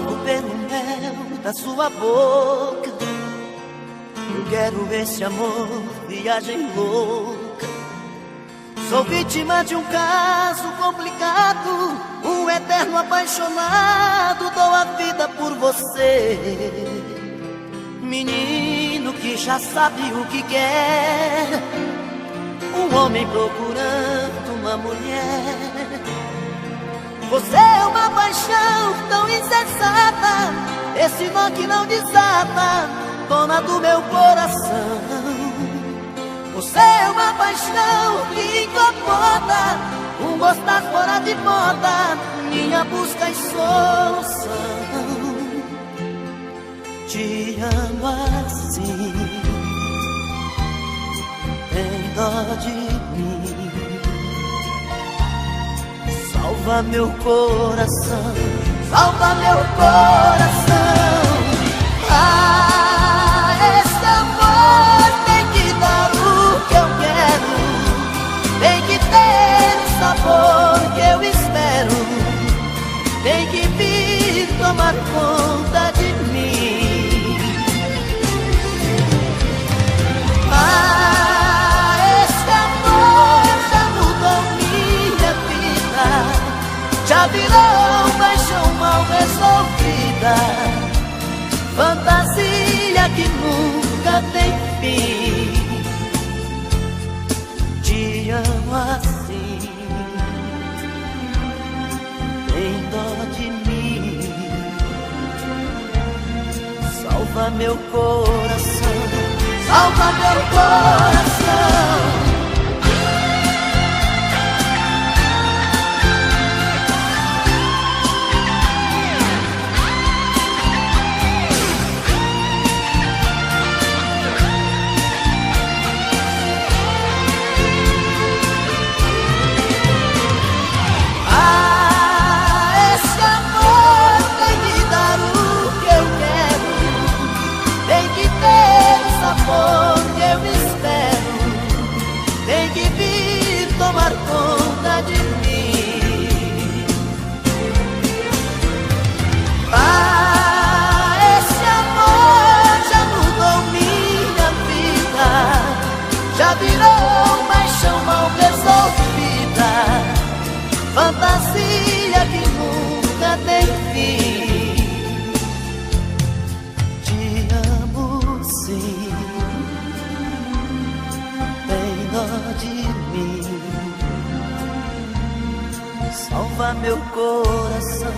louco pelo mel da sua boca. Eu quero esse amor, viagem louca. Sou vítima de um caso complicado, um eterno apaixonado. Dou a vida por você, menino que já sabe o que quer. Um homem procurando uma mulher. Você é uma paixão tão insensata, esse nó que não desata, dona do meu coração. Você é uma paixão que incomoda, um gostar fora de moda, minha busca e solução. Te amo assim, tem dó de mim. Salva meu coração, salva meu coração. Ah, esse amor tem que dar o que eu quero, tem que ter o sabor que eu espero, tem que vir tomar conta de mim. Ah, esse amor já mudou minha vida, já virou paixão mal resolvida, fantasia que nunca tem fim. Te amo assim, tem dó de mim. Salva meu coração, salva meu coração. Que eu espero, tem que vir tomar conta de mim. Ah, esse amor já mudou minha vida, já virou paixão mal resolvida, fantasia que nunca tem fim. Te amo sim, de mim. Salva meu coração,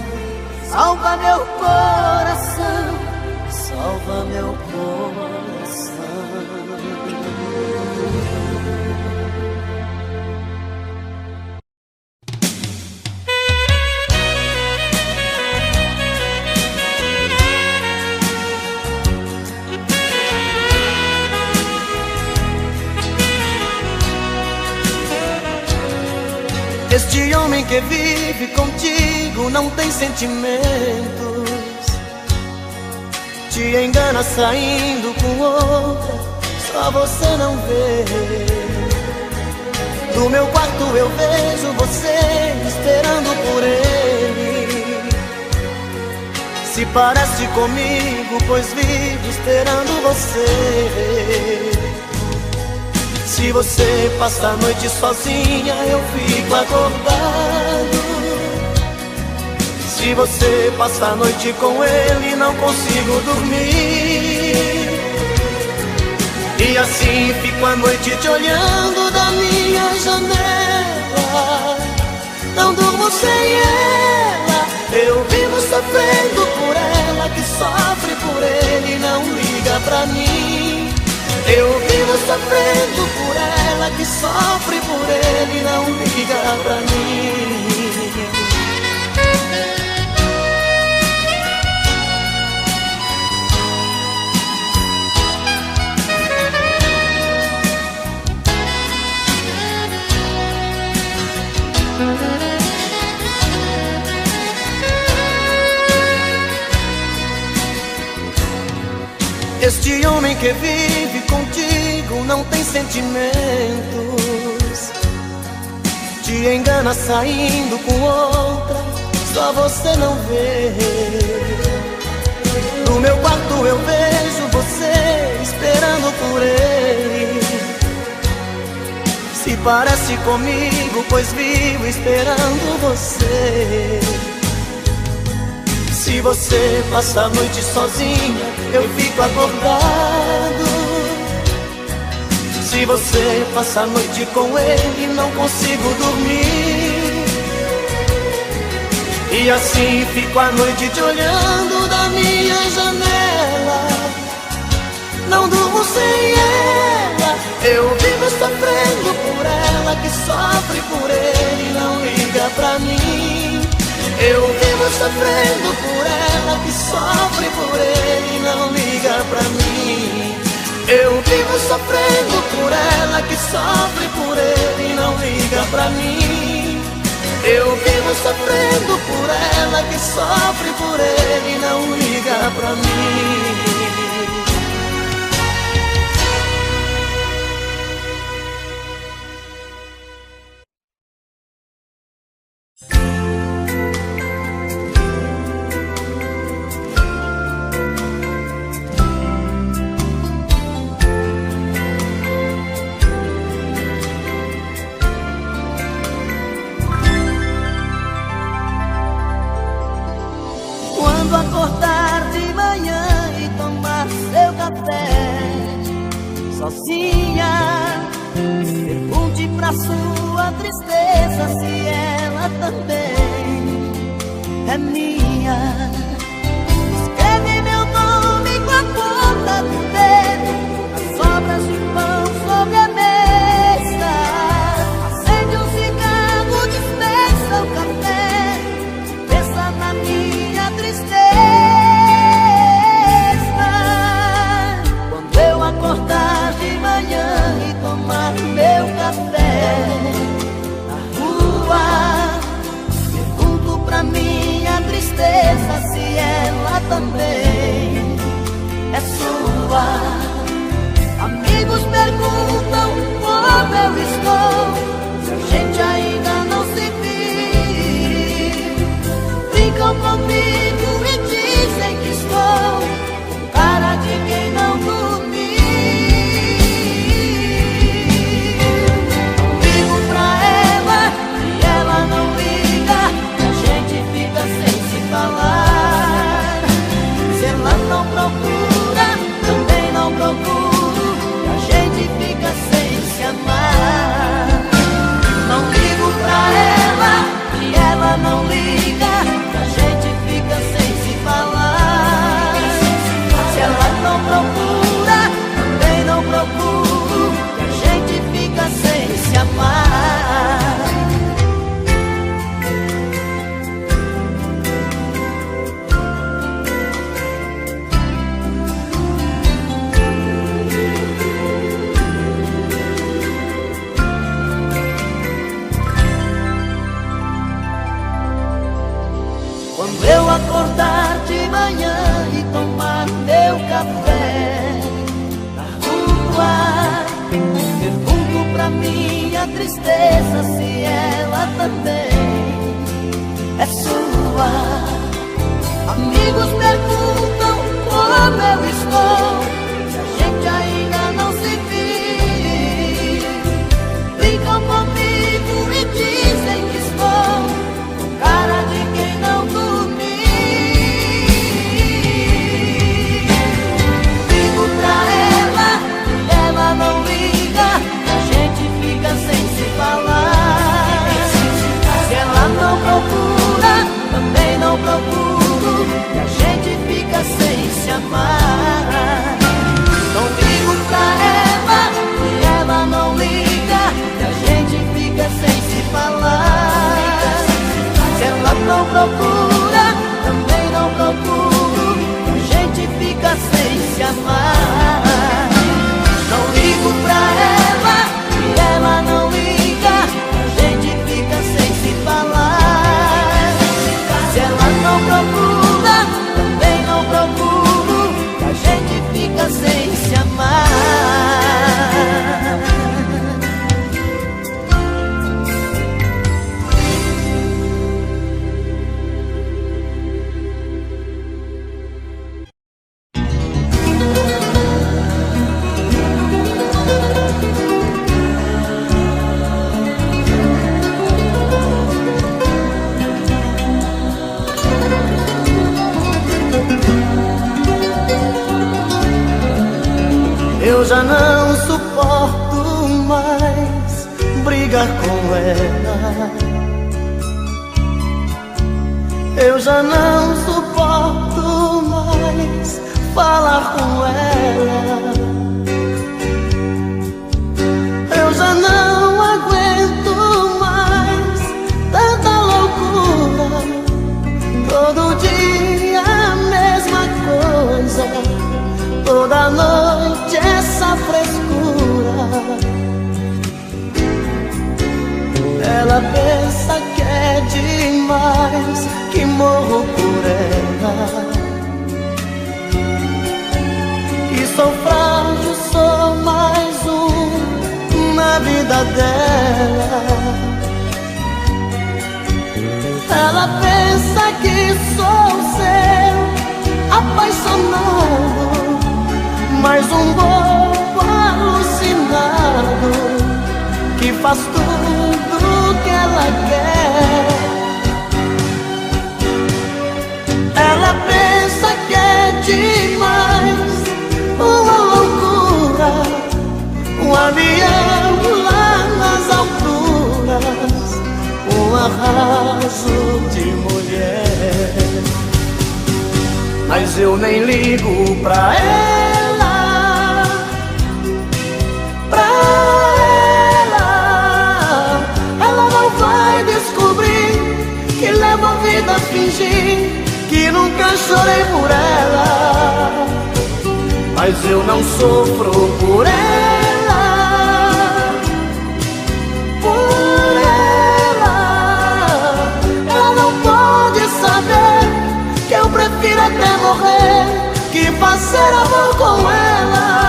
salva meu coração, salva meu coração. Este homem que vive contigo não tem sentimentos, te engana saindo com outra, só você não vê. Do meu quarto eu vejo você esperando por ele. Se parece comigo, pois vivo esperando você. Se você passa a noite sozinha, eu fico acordado. Se você passa a noite com ele, não consigo dormir. E assim fico a noite te olhando da minha janela. Não durmo sem ela, eu vivo sofrendo por ela, que sofre por ele e não liga pra mim. Eu vivo sofrendo por ela, que sofre por ele e não liga pra mim. Este homem que vive contigo não tem sentimentos, te engana saindo com outra, só você não vê. parece comigo, pois vivo esperando você. Se você passa a noite sozinha, eu fico acordado. Se você passa a noite com ele, não consigo dormir. E assim fico a noite te olhando da minha janela. Não durmo sem ela, eu vivo sofrendo por ela, que sofre por ele, não liga pra mim. Eu vivo sofrendo por ela, que sofre por ele, não liga pra mim. Eu vivo sofrendo por ela, que sofre por ele, não liga pra mim. Eu vivo sofrendo por ela, que sofre por ele, não liga pra mim. Acordar de manhã e tomar seu café sozinha, pergunte pra sua tristeza se ela também é minha. Escreve meu nome com a ponta do dedo nas sobras de pão sobre a mesa. Acende um cigarro, dispensa o café, pensa na minha tristeza. Quando eu acordar de manhã e tomar meu café na rua, pergunto pra minha tristeza se ela também é sua. Amigos perguntam como eu estou, se a gente ainda não se viu. Brincam comigo e dizem que estou com cara de quem não dormiu. Ligo pra ela e ela não liga, a gente fica sem se falar. Se ela não procura, também não procuro, a gente fica sem se amar. Não ligo pra ela e ela não liga, a gente fica sem se falar. Se ela não procura, também não procuro, a gente fica sem se amar. Quando eu acordar de manhã e tomar meu café na rua, pergunto pra minha tristeza se ela também é sua. Amigos perguntam como eu estou, se a gente ainda não se viu. Brincam comigo e dizem que estou com cara de quem não dormiu. Ligo pra ela e ela não liga, a gente fica sem se falar. já não suporto mais brigar com ela. Eu já não suporto mais falar com ela. Eu já não aguento mais tanta loucura. Todo dia a mesma coisa, toda noite essa frescura. Ela pensa que é demais, que morro por ela, que sou frágil, sou mais um na vida dela. Ela pensa que sou seu apaixonado, mais um bobo alucinado que faz tudo que ela quer. Ela pensa que é demais, uma loucura, um avião lá nas alturas, um arraso de mulher. Mas eu nem ligo pra ela, pra ela. Ela não vai descobrir que levo a vida a fingir que nunca chorei por ela. Mas eu não sofro por ela, por ela. Ela não pode saber que eu prefiro até morrer que fazer amor com ela.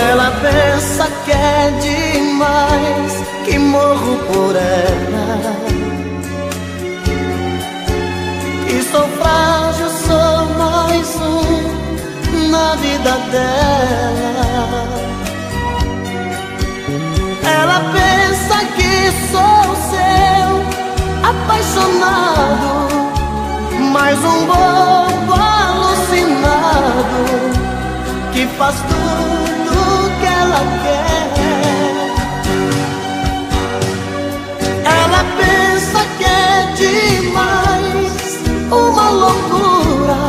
Ela pensa que é demais, que morro por ela, que sou frágil, sou mais um na vida dela. Ela pensa que sou seu apaixonado, mais um bobo alucinado que faz tudo que ela quer. Ela pensa que é demais, uma loucura,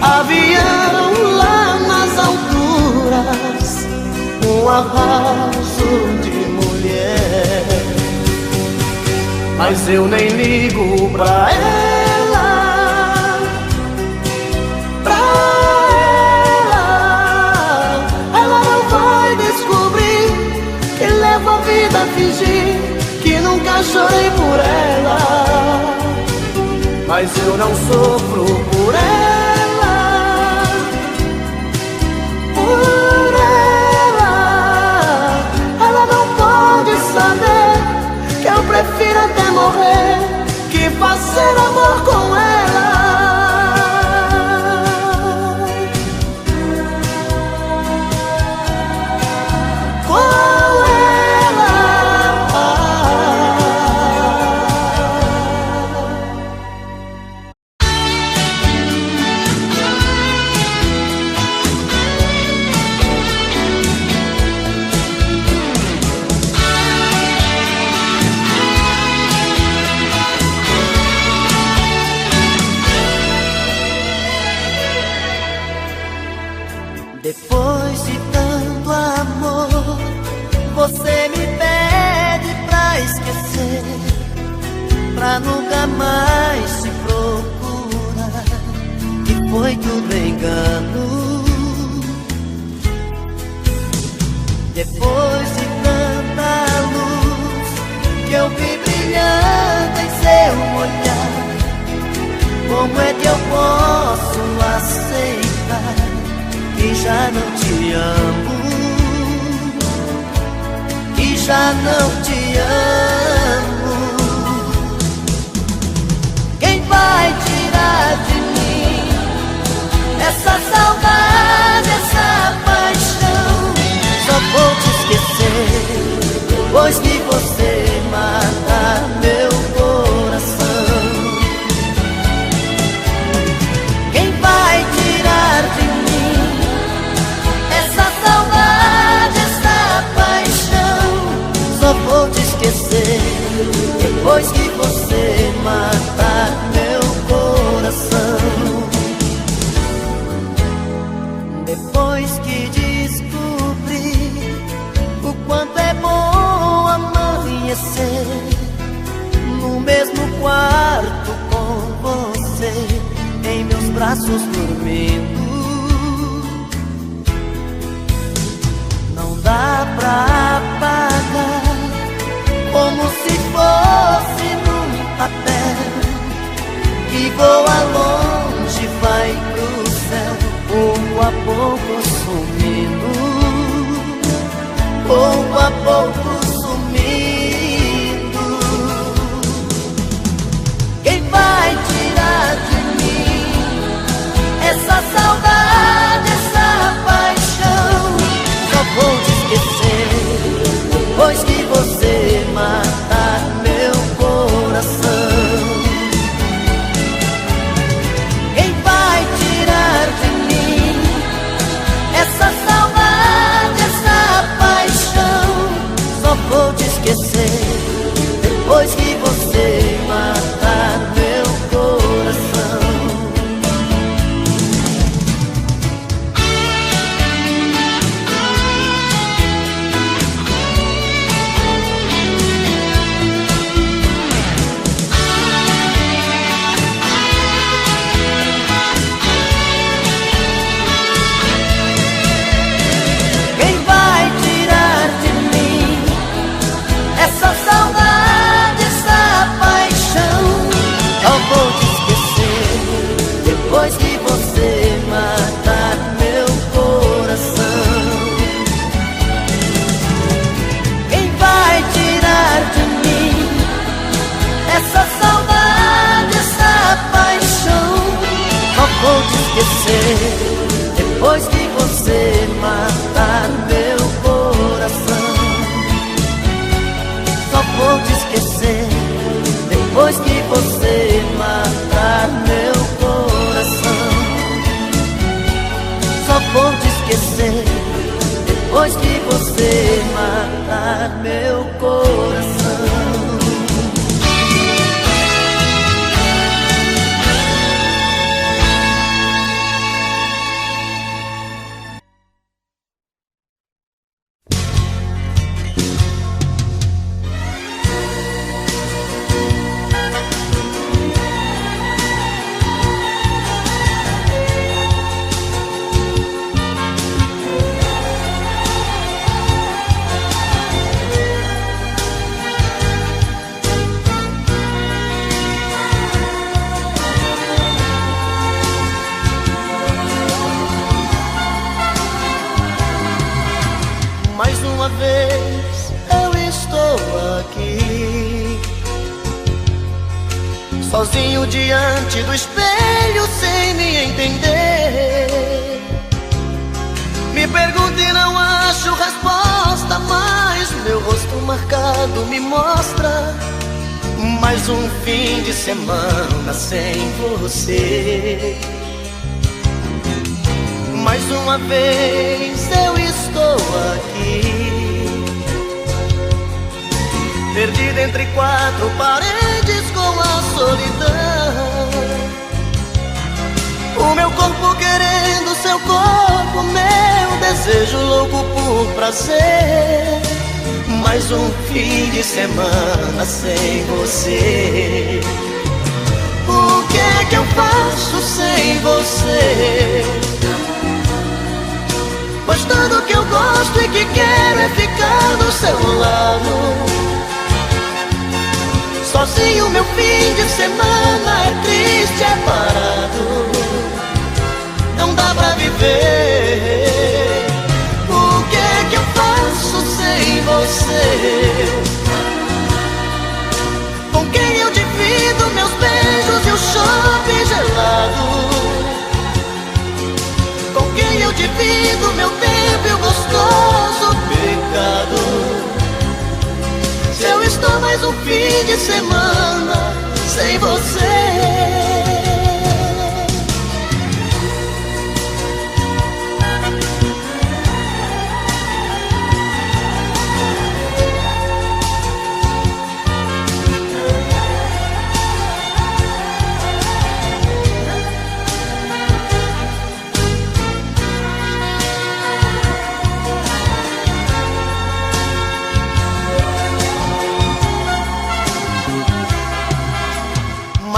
avião lá nas alturas, um arraso de mulher. Mas eu nem ligo pra ela, pra ela. Ela não vai descobrir que levo a vida a fingir que nunca chorei por ela. Mas eu não sofro por ela, por ela. Ela não pode saber que eu prefiro até morrer que fazer amor com ela. Depois de tanto amor, você me pede pra esquecer, pra nunca mais se procurar. E foi tudo engano. Depois de tanta luz que eu vi brilhando em seu olhar, como é que eu posso aceitar que já não te amo, que já não te amo? Quem vai tirar de mim depois que você matar meu coração. Depois que descobri o quanto é bom amanhecer no mesmo quarto com você, em meus braços dormindo, não dá pra apagar, como se fosse num papel que voa longe, vai pro céu, pouco a pouco sumindo, pouco a pouco sumindo. Quem vai tirar de mim essa saudade, essa paixão? Só vou te esquecer depois que você matar meu coração. Quem vai tirar de mim essa saudade, essa paixão? Só vou te esquecer depois que você matar meu coração. Quem vai tirar de mim essa saudade, essa paixão? Só vou te esquecer depois que você matar meu coração. Quem vai tirar de mim essa saudade, essa paixão? Só vou te esquecer depois que você matar meu coração. Só vou te esquecer depois que você matar meu coração. Só vou te esquecer depois que você matar meu coração. Mais uma vez eu estou aqui, sozinho diante do espelho, sem me entender. Me pergunto e não acho resposta, mas meu rosto marcado me mostra mais um fim de semana sem você. Mais uma vez eu estou aqui, perdido entre quatro paredes com a solidão. O meu corpo querendo seu corpo, meu desejo louco por prazer. Mais um fim de semana sem você. O que é que eu faço sem você? Pois tudo que eu gosto e que quero é ficar do seu lado. Sozinho meu fim de semana é triste, é parado. Não dá pra viver. O que é que eu faço sem você? Com quem eu divido meus beijos e o chope gelado? Com quem eu divido meu tempo e o gostoso pecado? Se eu estou mais um fim de semana sem você.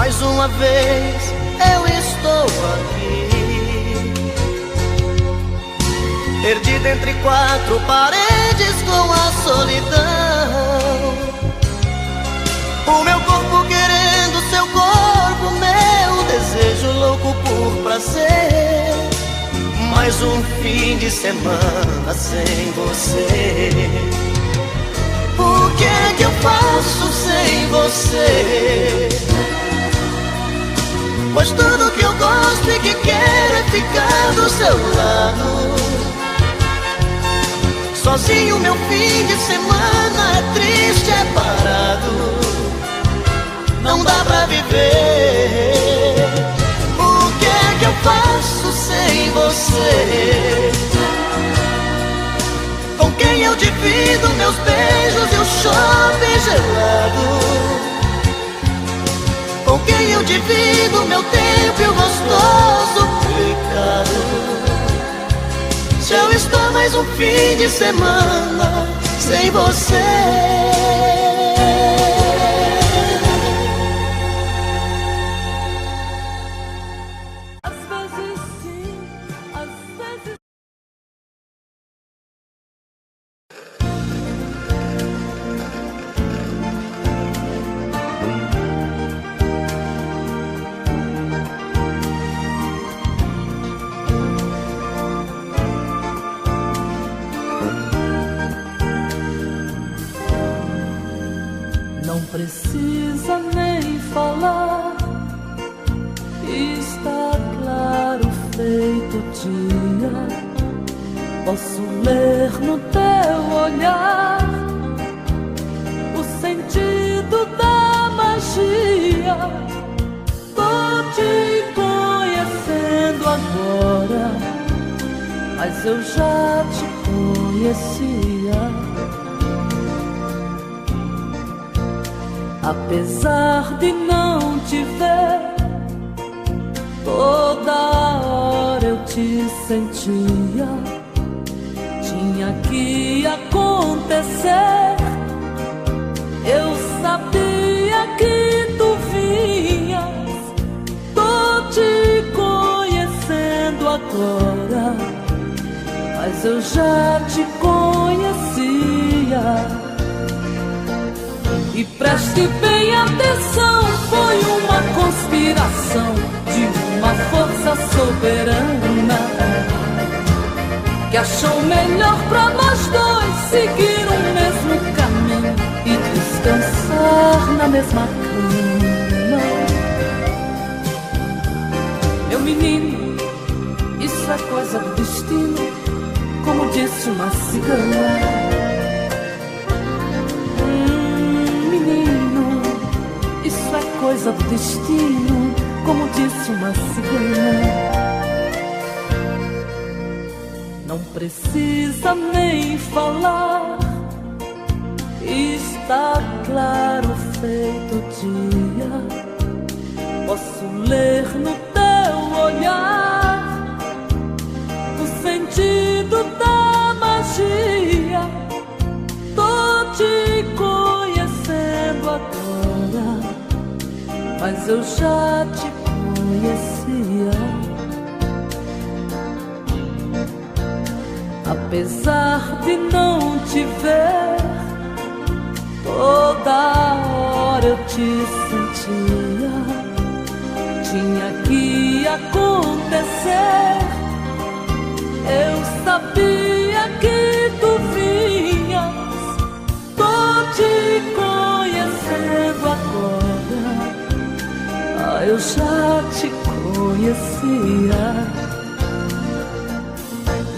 Mais uma vez eu estou aqui, perdido entre quatro paredes com a solidão. O meu corpo querendo seu corpo, meu desejo louco por prazer. Mais um fim de semana sem você. O que é que eu faço sem você? Pois tudo que eu gosto e que quero é ficar do seu lado. Sozinho meu fim de semana é triste, é parado. Não dá pra viver. O que é que eu faço sem você? Com quem eu divido meus beijos e o shopping gelado? Com quem eu divido meu tempo e o gostoso pecado? Se eu estou mais um fim de semana sem você. Não precisa nem falar, está claro feito dia. Posso ler no teu olhar o sentido da magia. Tô te conhecendo agora, mas eu já te conhecia. Apesar de não te ver, toda hora eu te sentia. Tinha que acontecer. Eu sabia que tu vinhas. Tô te conhecendo agora, mas eu já te conhecia. E preste bem atenção, foi uma conspiração de uma força soberana que achou melhor pra nós dois seguir o mesmo caminho e descansar na mesma cama. Meu menino, isso é coisa do destino, como disse uma cigana. Isso é coisa do destino, como disse uma cigana. Não precisa nem falar, está claro feito dia. Posso ler no teu olhar o sentido da magia. Tô te conhecendo agora, mas eu já te conhecia. Apesar de não te ver, toda hora eu te sentia. Tinha que acontecer. Eu sabia que tu vinhas. Tô te conhecendo agora, eu já te conhecia.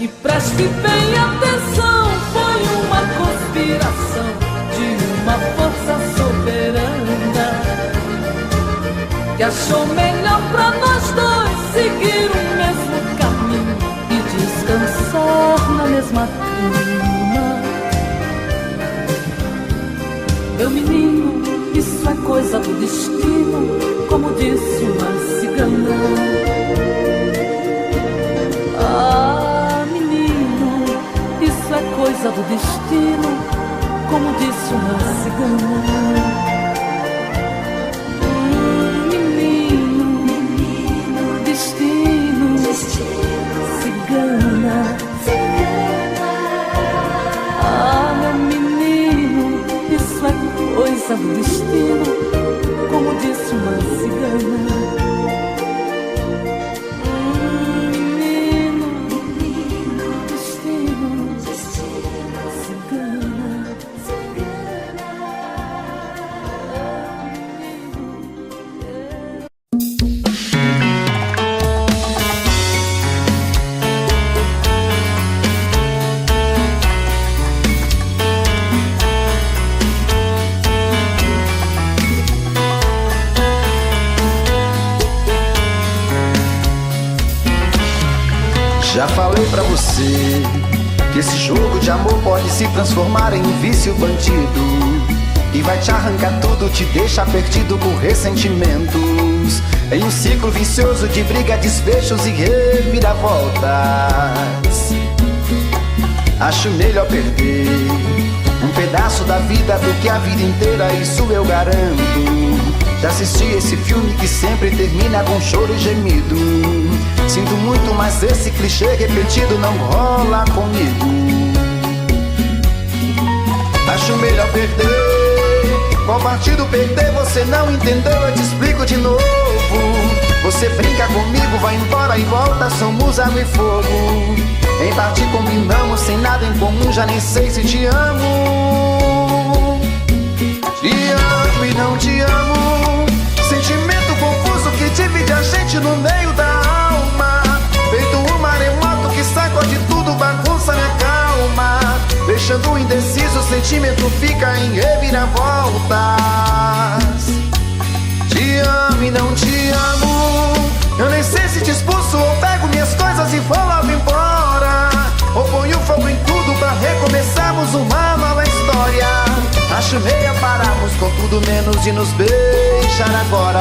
E preste bem atenção, foi uma conspiração de uma força soberana que achou melhor pra nós dois seguir o mesmo caminho e descansar na mesma cama. Meu menino, isso é coisa do destino, como disse uma cigana. Ah, menino, isso é coisa do destino, como disse uma cigana. Menino, Já falei pra você que esse jogo de amor pode se transformar em um vício bandido, e vai te arrancar tudo, te deixar perdido por ressentimentos, em um ciclo vicioso de briga, desfechos e reviravoltas. Acho melhor perder um pedaço da vida do que a vida inteira, isso eu garanto. Já assisti esse filme que sempre termina com choro e gemido. Sinto muito, mas esse clichê repetido não rola comigo. Acho melhor perder. Qual partido perder? Você não entendeu, eu te explico de novo. Você brinca comigo, vai embora e volta, somos água e fogo. Em parte combinamos, sem nada em comum, já nem sei se te amo. Te amo e não te amo. Sentimento confuso que divide a gente no meio da alma. Feito um maremoto que sacode tudo, bagunça minha calma. Deixando indeciso, o sentimento fica em reviravoltas. Te amo e não te amo. Eu nem sei se te expulso ou pego minhas coisas e vou logo embora, ou ponho fogo em tudo pra recomeçarmos uma nova história. Acho meia pararmos com tudo menos de nos beijar agora.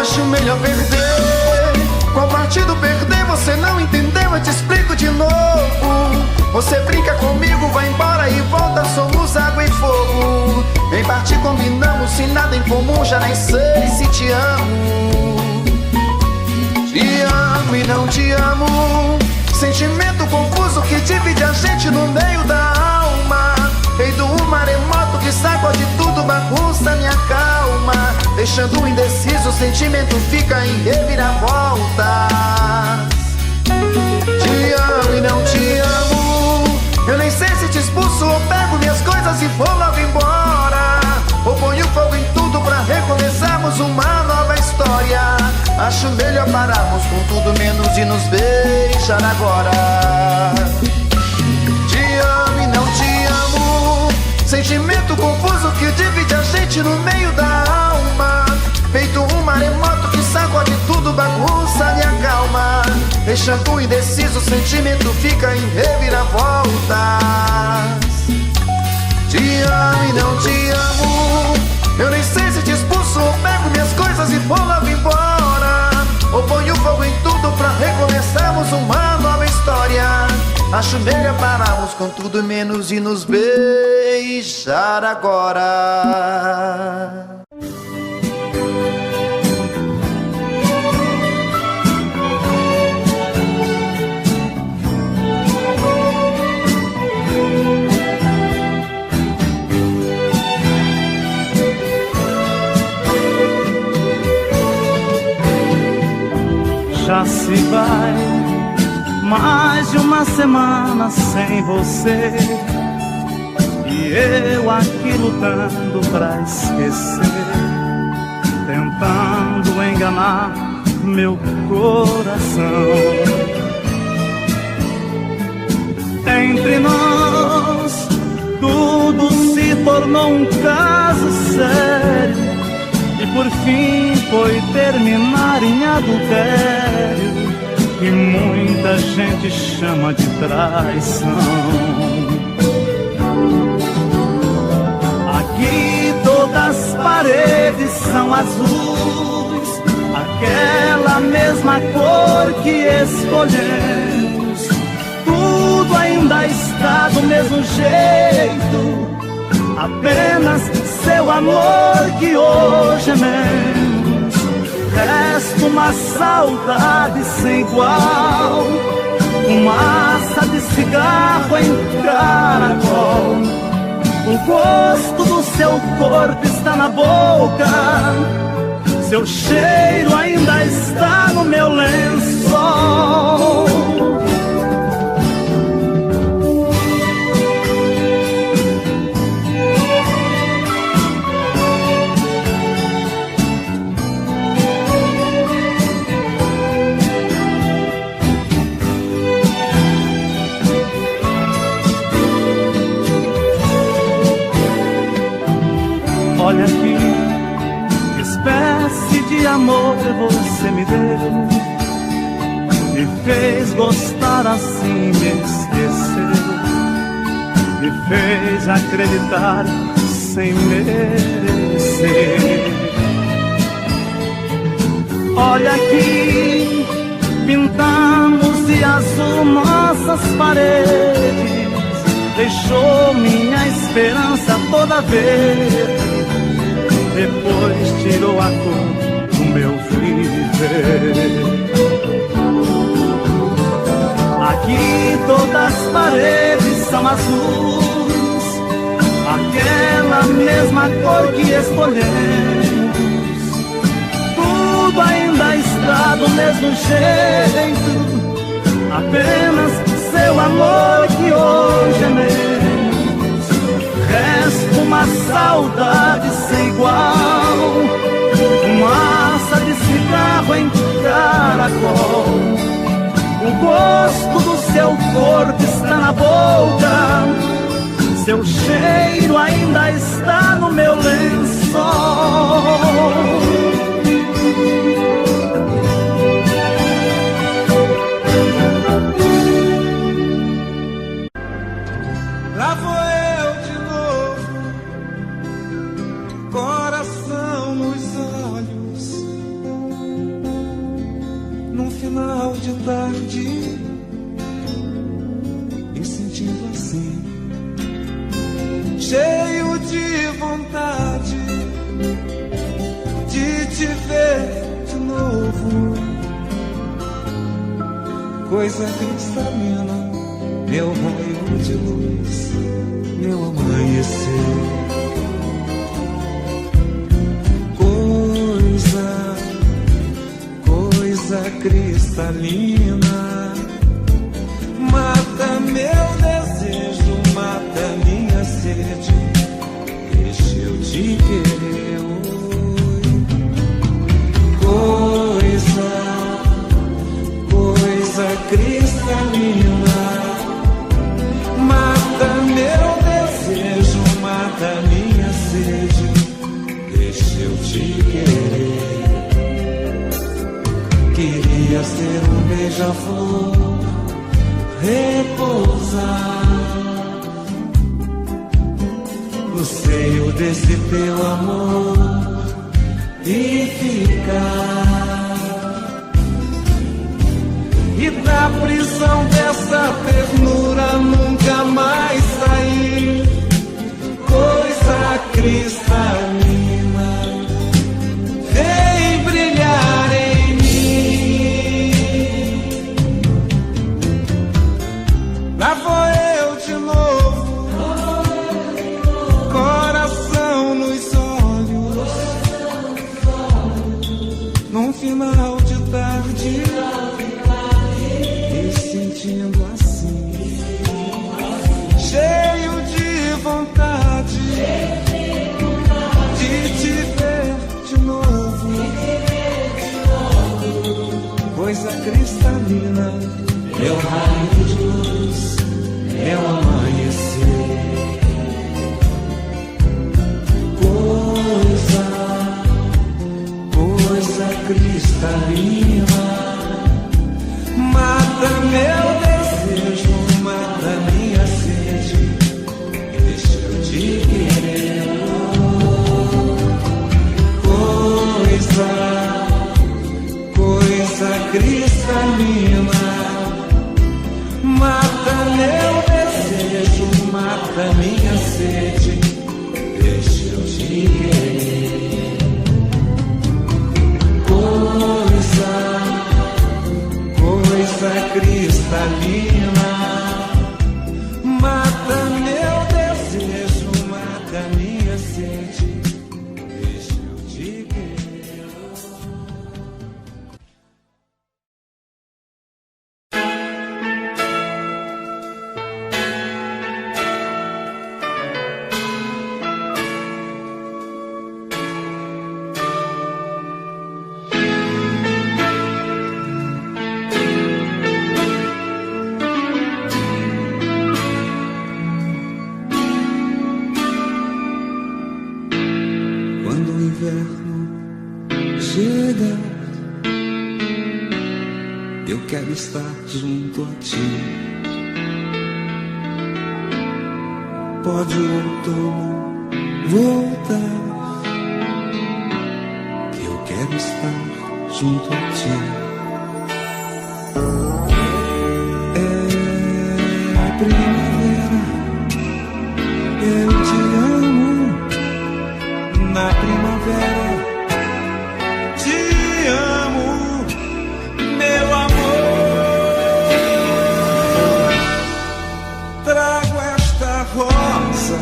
Acho melhor perder. Qual partido perder? Você não entendeu, eu te explico de novo. Você brinca comigo, vai embora e volta, somos água e fogo. Em parte combinamos, sem nada em comum, já nem sei se te amo. Te amo e não te amo. Sentimento confuso que divide a gente no meio da alma. Feito um maremoto que sacode tudo, bagunça minha calma. Deixando indeciso, o sentimento fica em reviravoltas. Te amo e não te amo. Eu nem sei se te expulso ou pego minhas coisas e vou logo embora, ou ponho fogo em tudo pra recomeçarmos uma nova história. Acho melhor pararmos com tudo menos de nos beijar agora. Te amo e não te amo. Sentimento confuso que divide a gente no meio da alma. Feito um maremoto que sacode tudo, bagunça minha calma. Deixando indeciso, o sentimento fica em reviravoltas. Te amo e não te amo. Eu nem sei se te expulso ou pego minhas coisas e vou logo embora, ou ponho fogo em tudo pra recomeçarmos uma nova história. Acho melhor pararmos com tudo menos de nos beijar agora. Já se vai mais de uma semana sem você, e eu aqui lutando pra esquecer, tentando enganar meu coração. Entre nós tudo se tornou um caso sério, e por fim foi terminar em adultério, que muita gente chama de traição. Aqui todas as paredes são azuis, aquela mesma cor que escolhemos. Tudo ainda está do mesmo jeito, apenas seu amor que hoje é menos. Resta uma saudade sem igual, fumaça de cigarro em caracol, o gosto do seu corpo está na boca, seu cheiro ainda está no meu lençol. Olha aqui, que espécie de amor você me deu, me fez gostar assim, me esqueceu, me fez acreditar sem merecer. Olha aqui, pintamos de azul nossas paredes, deixou minha esperança toda verde, depois tirou a cor do meu viver. Aqui todas as paredes são azuis, aquela mesma cor que escolhemos. Tudo ainda está do mesmo jeito, apenas seu amor que hoje é meu. Resta uma saudade sem igual, fumaça de cigarro em caracol. O gosto do seu corpo está na boca, seu cheiro ainda está no meu lençol. Lá vou eu de novo, coração nos olhos, num final de tarde, me sentindo assim, cheio de vontade de te ver de novo. Coisa cristalina, meu raio de luz, meu amanhecer. Coisa cristalina, mata meu desejo, mata minha sede, deixa eu te querer. Coisa cristalina, mata meu desejo, mata minha sede, deixa eu te querer. Queria ser um beija-flor, repousar no seio desse teu amor e ficar. E da prisão dessa ternura nunca mais sair. Coisa cristalina, vem brilhar em mim. Lá vou eu de novo, coração nos olhos, num final de tarde, sentindo assim, cheio de vontade de te ver de novo. Coisa cristalina, meu raio de luz, meu amanhecer. Coisa cristalina, mata meu desejo, mata minha sede, deixa eu te querer. Coisa cristalina, mata meu desejo, mata minha sede, deixa eu te querer. Coisa inverno chega, eu quero estar junto a ti. Pode o outono voltar, que eu quero estar junto a ti. É primavera, eu te amo. Na primavera te amo, meu amor. Trago esta rosa,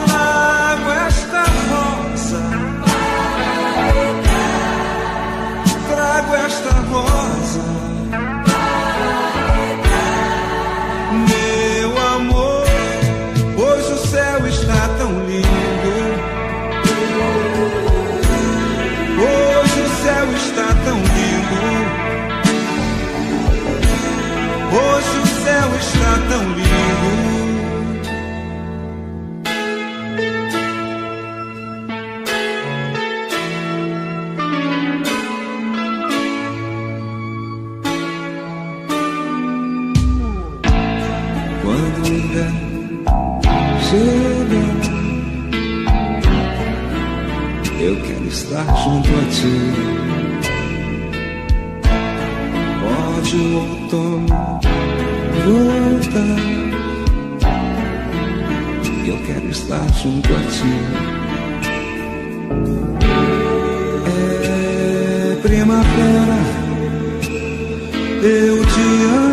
trago esta rosa, trago esta rosa, meu amor. Hoje o céu está tão lindo, hoje o céu está tão lindo, hoje o céu está tão lindo. Quando o inverno chega, eu quero estar junto a ti. Pode o outono voltar, eu quero estar junto a ti. É primavera, eu te amo.